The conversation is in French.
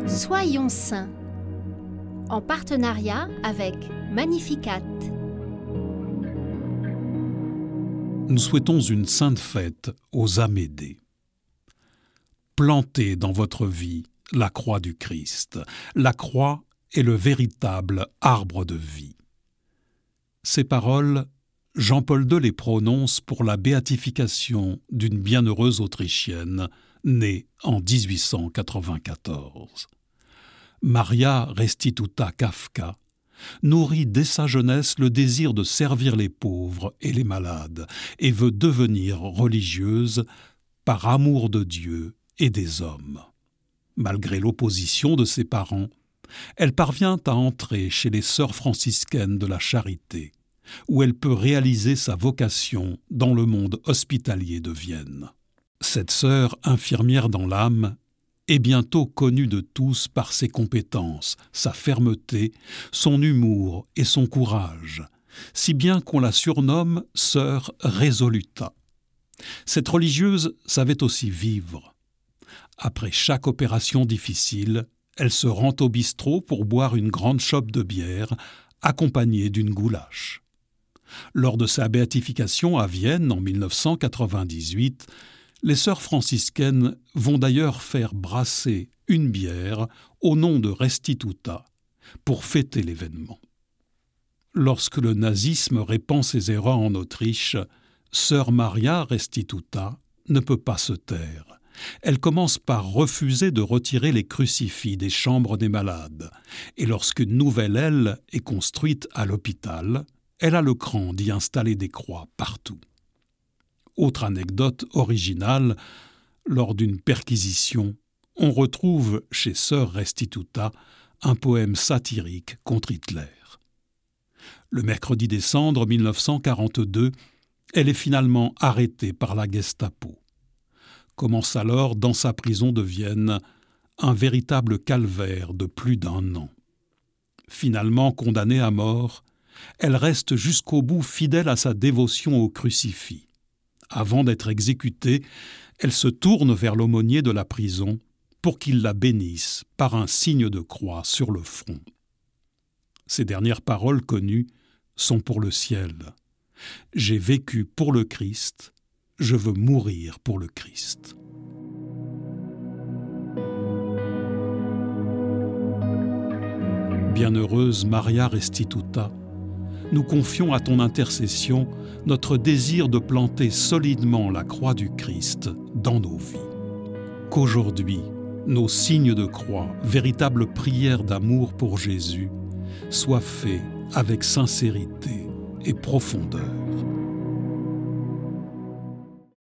Soyons saints, en partenariat avec Magnificat. Nous souhaitons une sainte fête aux Amédées. Plantez dans votre vie la croix du Christ. La croix est le véritable arbre de vie. Ces paroles, Jean-Paul II les prononce pour la béatification d'une bienheureuse Autrichienne née en 1894. Maria Restituta Kafka nourrit dès sa jeunesse le désir de servir les pauvres et les malades et veut devenir religieuse par amour de Dieu et des hommes. Malgré l'opposition de ses parents, elle parvient à entrer chez les sœurs franciscaines de la Charité, où elle peut réaliser sa vocation dans le monde hospitalier de Vienne. Cette sœur infirmière dans l'âme est bientôt connue de tous par ses compétences, sa fermeté, son humour et son courage, si bien qu'on la surnomme sœur Resoluta. Cette religieuse savait aussi vivre. Après chaque opération difficile, elle se rend au bistrot pour boire une grande chope de bière, accompagnée d'une goulache. Lors de sa béatification à Vienne en 1998, les sœurs franciscaines vont d'ailleurs faire brasser une bière au nom de Restituta pour fêter l'événement. Lorsque le nazisme répand ses erreurs en Autriche, sœur Maria Restituta ne peut pas se taire. Elle commence par refuser de retirer les crucifix des chambres des malades, et lorsqu'une nouvelle aile est construite à l'hôpital, elle a le cran d'y installer des croix partout. Autre anecdote originale, lors d'une perquisition, on retrouve chez sœur Restituta un poème satirique contre Hitler. Le mercredi décembre 1942, elle est finalement arrêtée par la Gestapo. Commence alors dans sa prison de Vienne un véritable calvaire de plus d'1 an. Finalement condamnée à mort, elle reste jusqu'au bout fidèle à sa dévotion au crucifix. Avant d'être exécutée, elle se tourne vers l'aumônier de la prison pour qu'il la bénisse par un signe de croix sur le front. Ses dernières paroles connues sont pour le ciel. « J'ai vécu pour le Christ, je veux mourir pour le Christ. » Bienheureuse Maria Restituta, nous confions à ton intercession notre désir de planter solidement la croix du Christ dans nos vies. Qu'aujourd'hui, nos signes de croix, véritables prières d'amour pour Jésus, soient faits avec sincérité et profondeur.